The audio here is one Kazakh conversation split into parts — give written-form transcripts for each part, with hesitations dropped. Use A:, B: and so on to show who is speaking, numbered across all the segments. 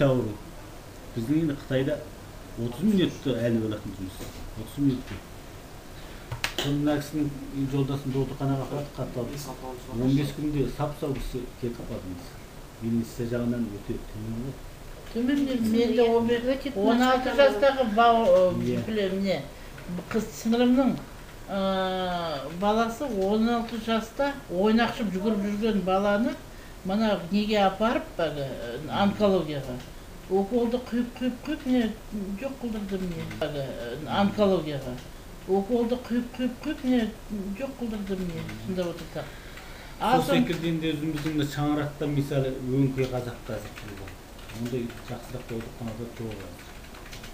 A: өте ауыр. Біздің енді Қытайда 30 минутта әлі болатын жұмыс. 30 минутта. Сонда кісінің жолдасын докторханаға апарды, қатты 15 күнде сап-сау кісі кетіп қалдыңыз. Инвестиция жағынан өте төмен ғой.
B: Төмен менде 16 жастағы міне қыз сіңілімнің баласы 16 жаста ойнақшып жүгіріп жүрген баланы мына неге апарып онкологияға. Уколды құйып не жоқ қылдырды міне онкологияға. Уколды құйып не жоқ қылдырды міне сонда отырсақ.
A: Сол секілді енді өзіміздің шаңырақта мысалы өңкей қазақта бар. Ондай жақсырақ докторханада жоқ.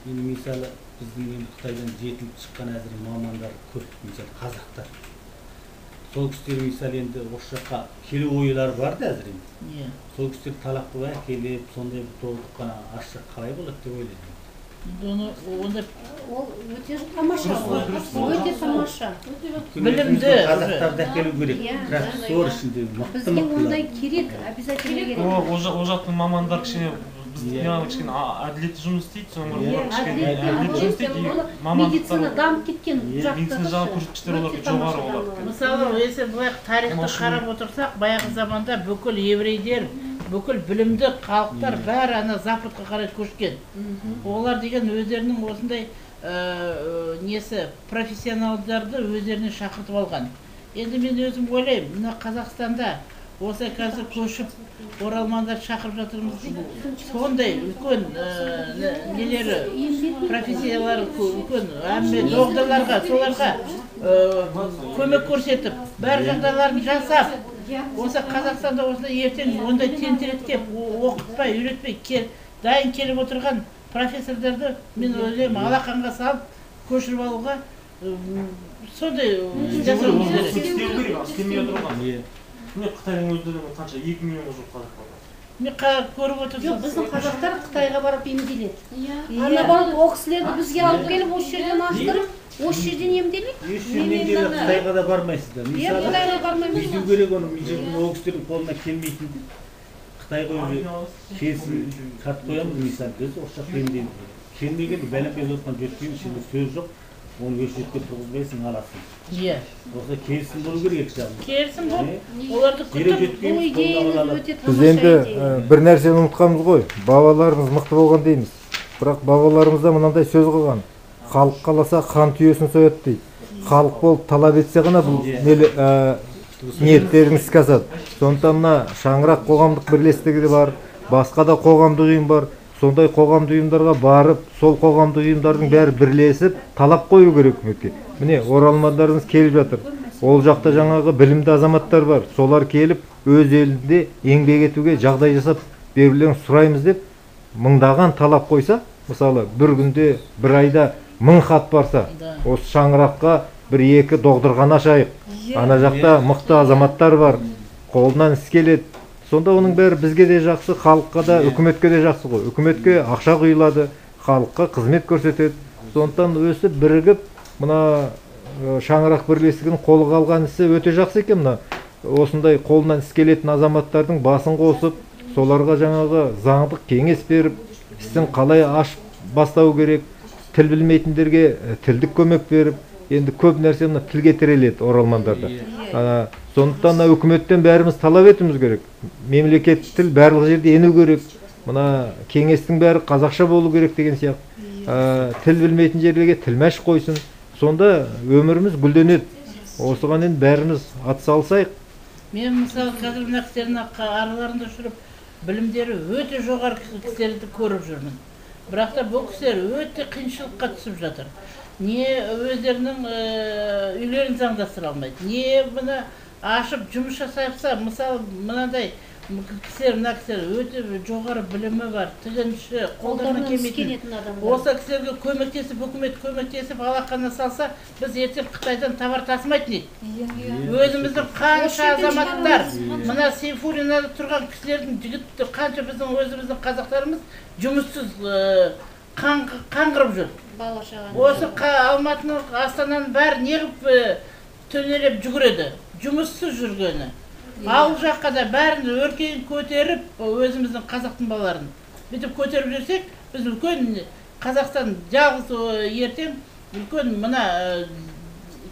A: Енді мысалы біздің енді Қытайдан жетіліп шыққан әзір мамандар көп, мысалы қазақтар. Сол кісілер мысалы енді осы жаққа келу ойлары бар да әзір енді. Сол кісілер талап қылып әкеліп, сондай бір докторхана ашсақ қалай болады деп ойлаймын.
C: Ол өте тамаша, өте тамаша.
B: Білімді
A: қазақтарды әкелу керек. Профессор ішінде мықты.
C: Бізге ондай керек, обязательно керек.
D: Ол жақтың мамандар кішкене кішкене әділетті жұмыс істейді,
C: медицина дамып кеткен
D: медицина жағы көрсеткіштер олар жоғары олар.
B: Мысалы, если былай тарихты қарап отырсақ, баяғы заманда бүкіл еврейдер, бүкіл білімді халықтар бәрі ана западқа қарай көшкен. Олар деген өздерінің осындай несі профессионалдарды өздеріне шақыртып алған. Енді мен өзім ойлаймын, мына Қазақстанда осы қазір көшіп оралмандар шақырып жатырмыз дейді. Сондай үлкен нелері, профессиялары үлкен әмме доғдарларға, соларға көмек көрсетіп, бәр жағдайларын жасап, осы Қазақстанда осындай ертең ондай тентіреткеп, оқытпай, үйретпей, дайын келіп отырған профессордарды мен ойлаймын алақанға салып, көшіріп алуға сондай жасауымыз керек.
D: Істемей отырған. Міне Қытайдың өздерінің қанша 2 миллионға жуық қазақ бар.
B: Мен көріп отырсыз.
C: Жоқ, біздің қазақтар Қытайға барып емделеді. Ана барып о кісілерді бізге алып келіп, осы жерден аштырып, осы жерден емделеді.
A: Қытайға да бармайсыздар.
C: Қытайға бармаймыз.
A: Үйсу керек оны, о кісілердің қолына келмейтін. Қытайға өзі келсін шарт қоямыз, мысалы, біз осы жақта емделеді. Келмегенде бәләкелі отқан жетпейміз, şimdi сөз жоқ. Оны өшетке тұрғызбайсың, аласың. Осы келсін болу керек жағын.
B: Келсін бол, оларды күтіп,
C: бұл идеяңыз өте
E: Біз
C: тамаша
E: енді
C: идея.
E: бір нәрсені ұмытқанбыз ғой. Бабаларымыз мықты болған дейміз. Бірақ бабаларымызда мынандай сөз қылған. Халық қаласа хан түйесін сояды дейді. Халық болып талап етсе ғана бұл ниеттерін іске асады. Сондықтан мына шаңырақ қоғамдық бірлестігі де бар, басқа да қоғамдық ұйым бар. Сондай қоғамдық ұйымдарға барып, сол қоғамдық ұйымдардың бәрі бірлесіп, талап қою керек үкіметке. Міне, оралмандарымыз келіп жатыр. Ол жақта жаңағы білімді азаматтар бар. Солар келіп, өз елінде еңбек етуге жағдай жасап берулерін сұраймыз деп, мыңдаған талап қойса, мысалы, бір күнде, бір айда 1000 хат барса, осы шаңыраққа 1-2 доғдырғана ашайық. Ана жақта мықты азаматтар бар, қолынан іс келеді. Сонда оның бәрі бізге де жақсы, халыққа да, үкіметке де жақсы ғой. Үкіметке ақша құйылады, халыққа қызмет көрсетеді. Сондықтан өсіп, бірігіп, мына шаңырақ бірлестігінің қолға алған ісі өте жақсы екен. Мына осындай қолынан іс келетін азаматтардың басын қосып, соларға жаңағы заңдық кеңес беріп, істің қалай ашып бастау керек, тіл білмейтіндерге тілдік көмек беріп, енді көп нәрсе мына тілге тіреледі оралмандарда. Сондықтан үкіметтен бәріміз талап етуіміз керек. Мемлекет тіл барлық жерде ену керек. Мына кеңестің бәрі қазақша болу керек деген сияқты. Тіл білмейтін жерлерге тілмәш қойсын. Сонда өміріміз гүлденеді. Осыған енді бәріміз атсалысайық.
B: Мен мысалы қазір мына кісілердің араларында жүріп, білімдері өте жоғары кісілерді көріп жүрмін. Бірақ та бұл кісілер өте қиыншылыққа түсіп жатыр. Не өздерінің үйлерін заңдастыра алмайды. Не бұны ашып жұмыс жасайықса, мысалы мынандай кісілер, мына кісілер өте жоғары білімі бар, тігінші, қолдарына келмейтін. Осы кісілерге көмектесіп, үкімет көмектесіп, алақанына салса, біз ертең Қытайдан товар тасымайтын едік. Өзіміздің қанша азаматтар, мына Сейфуллинада тұрған кісілердің жігіттері, қанша біздің өзіміздің қазақтарымыз жұмыссыз қаңғырып жүр. Осы Алматының, Астананың бәрі неғып төнелеп жүгіреді, жұмыссыз жүргені. Ауыл жаққа да бәрін өркейін көтеріп, өзіміздің қазақтың балаларын. бүйтіп көтеріп жүрсек, біз үлкен Қазақстан жалғыз ертең үлкен мына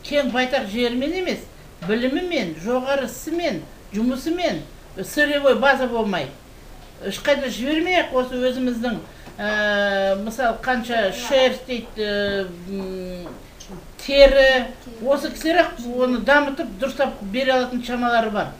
B: кең байтақ жермен емес, білімімен, жоғары ісімен, жұмысымен сырьевой база болмай. Ешқайда жібермей-ақ осы өзіміздің мысалы қанша шерсть дейді, тері, осы кісілер оны дамытып, дұрыстап бере алатын шамалары бар.